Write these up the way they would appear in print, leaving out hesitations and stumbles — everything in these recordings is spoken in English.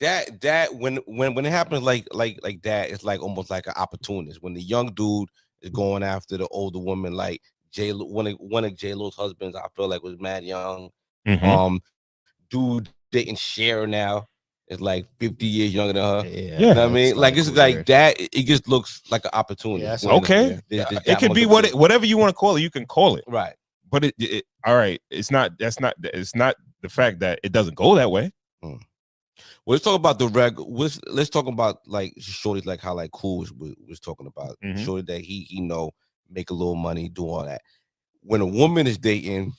that when it happens like that, it's like almost like an opportunist. When the young dude is going after the older woman, like one of J Lo's husbands, I feel like was mad young. Dude dating Cher now is like 50 years younger than her. Yeah, you know what I mean, like it's weird. like that. It just looks like an opportunity. Yeah, okay, it could be whatever you want to call it. You can call it, right? But it all right. It's not. It's not the fact that it doesn't go that way. Well, let's talk about the let's talk about like Shorty, like how like Cool was talking about. Shorty that he know make a little money, do all that. When a woman is dating,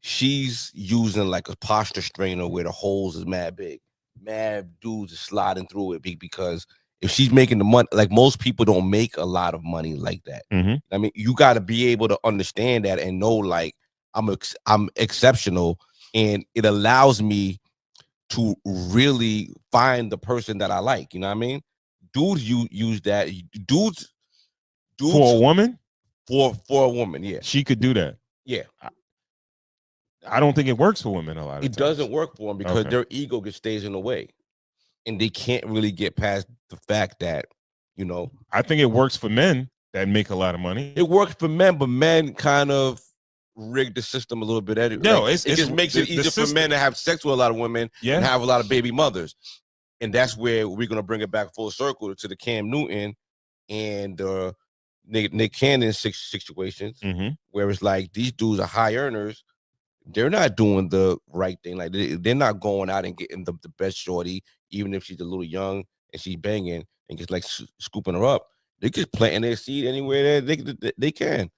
she's using like a posture strainer where the holes is mad big. Mad dudes are sliding through it because if she's making the money, like most people don't make a lot of money like that. I mean, you got to be able to understand that and know like I'm exceptional, and it allows me to really find the person that I like. You know what I mean? Dudes use that. Dudes for a woman. For a woman, yeah, she could do that. Yeah. I don't think it works for women a lot of times. It doesn't work for them because their ego just stays in the way, and they can't really get past the fact that, you know. I think it works for men that make a lot of money. It works for men, but men kind of rig the system a little bit. No, like, it just makes it easier for men to have sex with a lot of women and have a lot of baby mothers, and that's where we're gonna bring it back full circle to the Cam Newton and Nick Cannon situations, where it's like these dudes are high earners. They're not doing the right thing. Like they're not going out and getting the best shorty, even if she's a little young and she's banging and just like scooping her up. They're just planting their seed anywhere they can.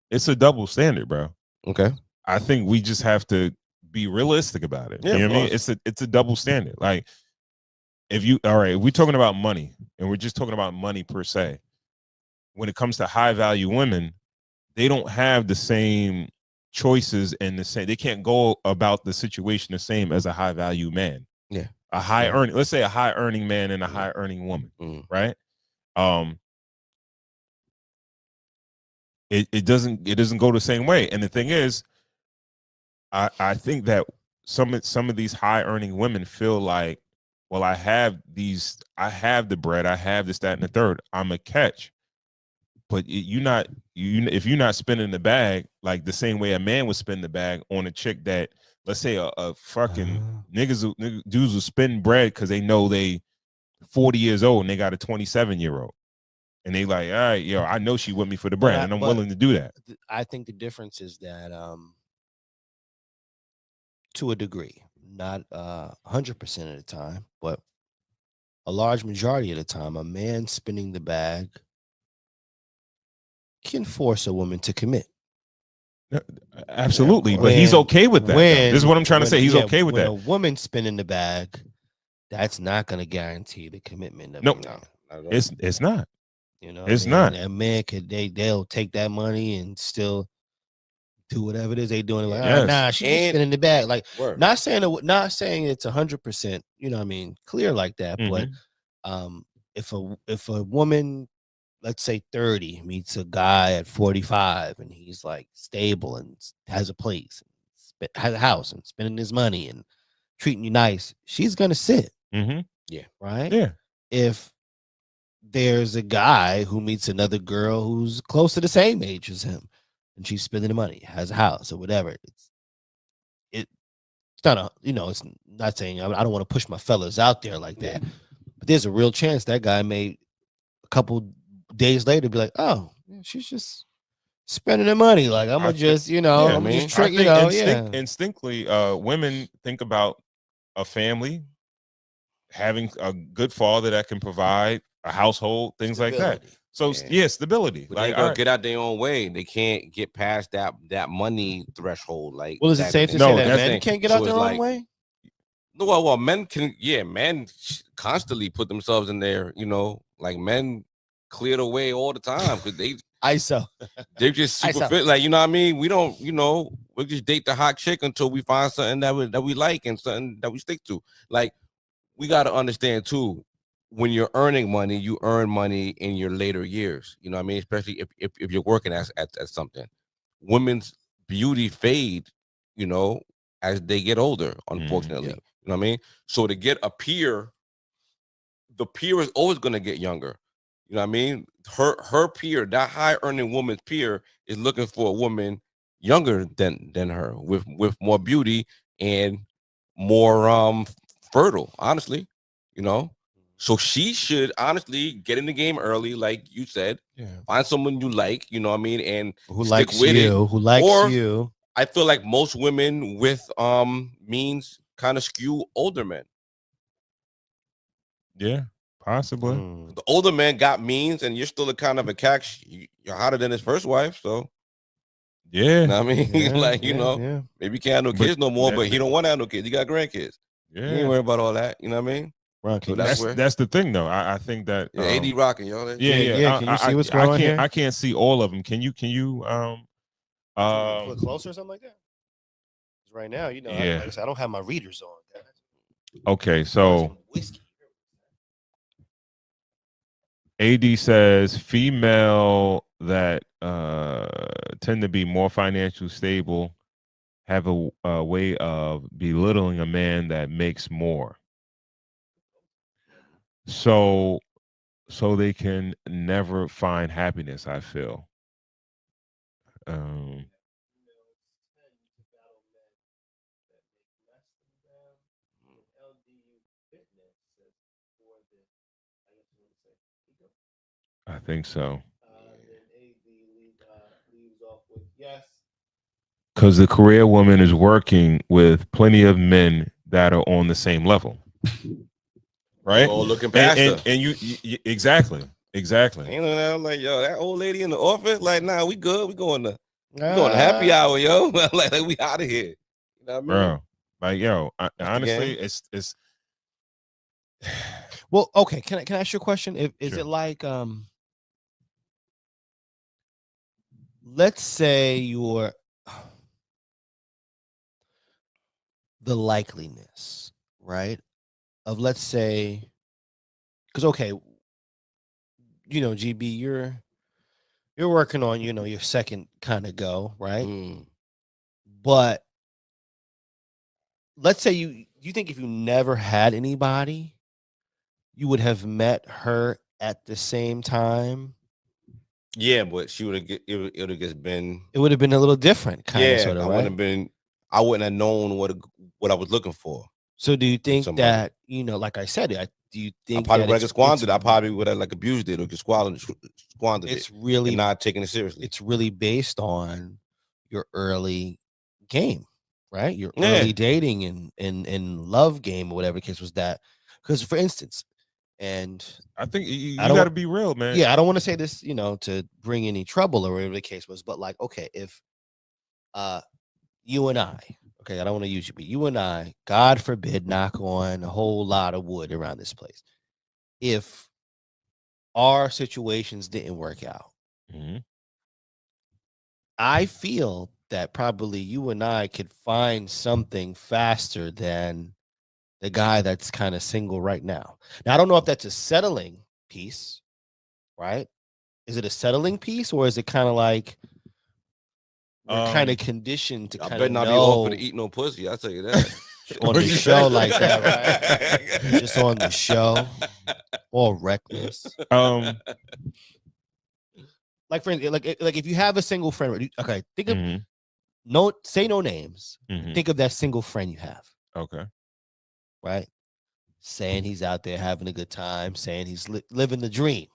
It's a double standard, bro. Okay. I think we just have to be realistic about it. Yeah, you know what I mean? It's a double standard. Like if we're talking about money and we're just talking about money per se. When it comes to high value women, they don't have the same choices and they can't go about the situation the same as a high value man. Yeah. Let's say a high earning man and a high earning woman, right? It doesn't go the same way. And the thing is, I think that some of these high earning women feel like, well, I have the bread, I have this, that, and the third. I'm a catch. But if you're not spending the bag like the same way a man would spend the bag on a chick that, let's say a fucking dudes will spend bread because they know they 40 years old and they got a 27-year-old. And they like, all right, yo, I know she with me for the bread, and I'm willing to do that. I think the difference is that to a degree, not 100% of the time, but a large majority of the time, a man spinning the bag can force a woman to commit. Absolutely, but he's okay with that. This is what I'm trying to say. He's okay with that. A woman spinning the bag, that's not going to guarantee the commitment. No, it's not. You know, it's not. A man they'll take that money and still do whatever it is they doing. Like, nah, she's spinning the bag. Like, not saying it's 100%. You know what I mean? Clear like that, but if a woman, let's say 30, meets a guy at 45 and he's like stable and has a place, has a house and spending his money and treating you nice, she's gonna sit. Yeah. Right. Yeah. If there's a guy who meets another girl who's close to the same age as him and she's spending the money, has a house or whatever, it's not it's not saying I don't want to push my fellas out there like that, but there's a real chance that guy may a couple days later be like, oh, she's just spending the money. Like I'm gonna just, I'm just trick, instinctively, women think about a family, having a good father that can provide a household, things like that. So stability. But they gonna get out their own way. They can't get past that money threshold. Like, well, is it safe to say that men can't get out their own way? No, well, men can. Yeah, men constantly put themselves in there. Like men clear the way all the time because they're just super fit. Like, you know what I mean? We don't, we just date the hot chick until we find something that we like and something that we stick to. Like, we got to understand too, when you're earning money, you earn money in your later years. You know what I mean? Especially if you're working at something. Women's beauty fade, as they get older, unfortunately. You know what I mean? So to get a peer the peer is always gonna get younger. You know what I mean? Her peer, that high earning woman's peer, is looking for a woman younger than her with more beauty and more fertile, honestly. You know, so she should honestly get in the game early, like you said. Find someone you like, you know what I mean, and who stick likes with you, it. who likes Or, you. I feel like most women with means kind of skew older men. Yeah, possibly. The older man got means, and you're still a kind of a catch. You're hotter than his first wife, so yeah. You know what I mean? Yeah, like, maybe he can't have no kids no more, but he don't want to have no kids. He got grandkids. Yeah. He ain't worried about all that. You know what I mean? So that's the thing, though. I think that AD rocking, y'all. Yeah. Can you see what's going on here? I can't see all of them. Can you pull it closer or something like that? Right now, like I said, I don't have my readers on. Okay, so whiskey. AD says female that tend to be more financially stable have a way of belittling a man that makes more. So they can never find happiness, I feel. I think so. Because the career woman is working with plenty of men that are on the same level. Right? All looking past her. And you exactly. You know, I'm like, yo, that old lady in the office, like, nah, we good. We going to happy hour, yo. like we out of here. You know what I mean? Bro, like, yo, honestly, it's well, okay. Can I ask you a question? Is it like let's say you're the likeliness, right? Of let's say, because okay, GB, you're working on your second kind of go, right? But let's say you think if you never had anybody, you would have met her at the same time. Yeah, but she would have it would have just been. It would have been a little different, kind of, sort of. I wouldn't have been. I wouldn't have known what I was looking for. So, do you think that like I said, do you think I probably would have squandered? I probably would have abused it or just squandered it. It's really not taking it seriously. It's really based on your early game, right? Your early dating and love game or whatever the case was. That because, for instance. And I think you got to be real, man. Yeah, I don't want to say this, to bring any trouble or whatever the case was, but like, okay, if you and I, okay, I don't want to use you, but you and I, God forbid, knock on a whole lot of wood around this place. If our situations didn't work out, I feel that probably you and I could find something faster than the guy that's kind of single right now. Now, I don't know if that's a settling piece, right? Is it a settling piece, or is it kind of like we're kind of conditioned to kind of know? I better not be offered to eat no pussy. I'll tell you that. On the show like that, right? Just on the show, all reckless. Like, friend, like if you have a single friend, okay, think of say no names. Think of that single friend you have. Okay. Right? Saying he's out there having a good time, saying he's living the dream.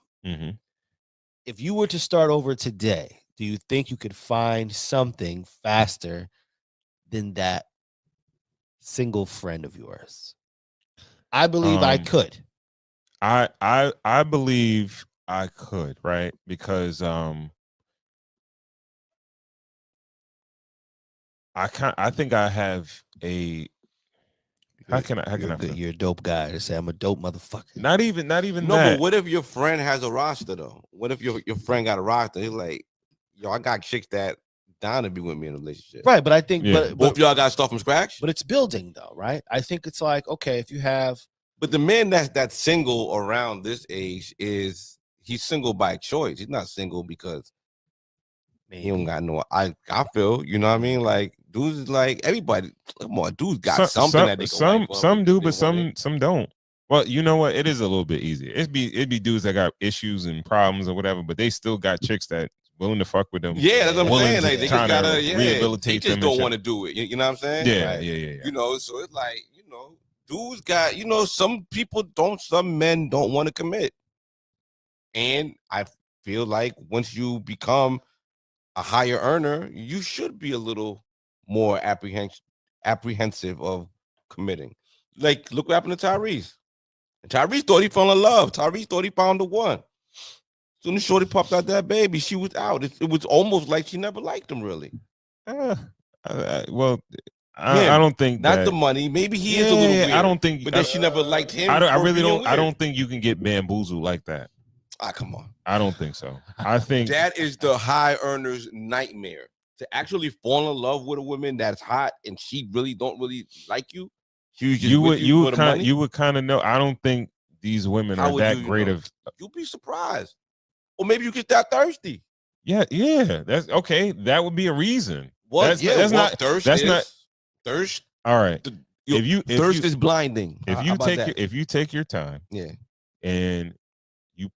If you were to start over today, do you think you could find something faster than that single friend of yours? I believe I could. I believe I could, right? Because I think I have a. How can I? You're a dope guy to say I'm a dope motherfucker. Not even no, that. But what if your friend has a roster though? What if your friend got a roster? He's like, yo, I got chicks that down to be with me in a relationship. Right, but I think but both y'all got to start from scratch. But it's building though, right? I think it's like, okay, if you have. But the man that's single around this age he's single by choice. He's not single because he don't got no. I feel, you know what I mean? Like dudes, like everybody. Come on, dudes got something that they some do, but some don't. Well, you know what? It is a little bit easier. It'd be dudes that got issues and problems or whatever, but they still got chicks that willing to fuck with them. Yeah, that's what I'm saying. Like, they just gotta rehabilitate they just them. Don't want to do it. You know what I'm saying? Yeah, like, yeah. You know, so it's like, you know, dudes got, you know, some men don't want to commit. And I feel like once you become a higher earner, you should be a little more apprehensive of committing. Like, look what happened to Tyrese. Tyrese thought he fell in love. Tyrese thought he found the one. As soon as Shorty popped out that baby, she was out. It was almost like she never liked him, really. I don't think not the money. Maybe he is a little weird. I don't think, but then she never liked him. I really don't. Weird. I don't think you can get bamboozled like that. Come on. I don't think so. I think that is the high earner's nightmare, to actually fall in love with a woman that's hot and she really don't really like you. You would kind of know. I don't think these women are that great of. You'll be surprised, or maybe you get that thirsty. Yeah, that's okay. That would be a reason. Well, that's not thirst. That's not thirst. All right. Thirst is blinding. If you take your time, and you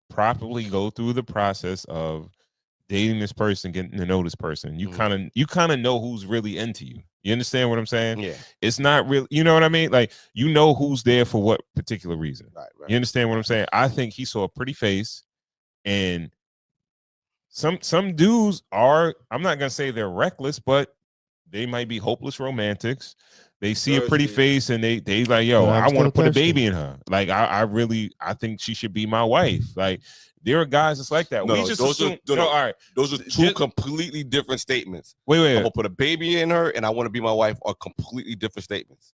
properly go through the process of dating this person, getting to know this person, you kind of know who's really into you. You understand what I'm saying? Yeah. It's not really, you know what I mean? Like, you know who's there for what particular reason. Right. You understand what I'm saying? I think he saw a pretty face, and some dudes are, I'm not gonna say they're reckless, but they might be hopeless romantics. They see a pretty face and they like, yo, I want to put a baby in her. Like, I think she should be my wife. Like, there are guys that's like that. No, all right. Those are two completely different statements. Wait. I'm gonna put a baby in her and I want to be my wife are completely different statements.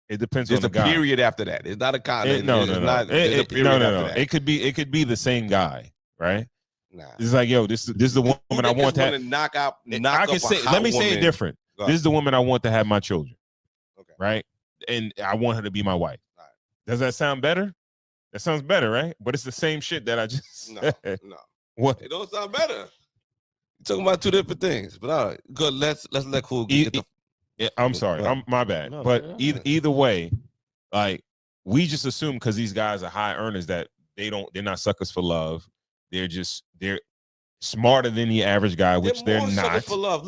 It depends on the guy. There's a period after that. It's not a comment. No. It could be the same guy, right? Nah. It's like, yo, this is the woman I want to have. Let me say it different. This is the woman I want to have my children. Okay. Right? And I want her to be my wife. Right. Does that sound better? That sounds better, right? But it's the same shit that I just said. No. What? It don't sound better. You're talking about two different things. But all right, good. Let's let Cool get the. Yeah, I'm sorry. My bad. No, but either way, like, we just assume because these guys are high earners that they're not suckers for love. They're smarter than the average guy, which they're not. For love. Look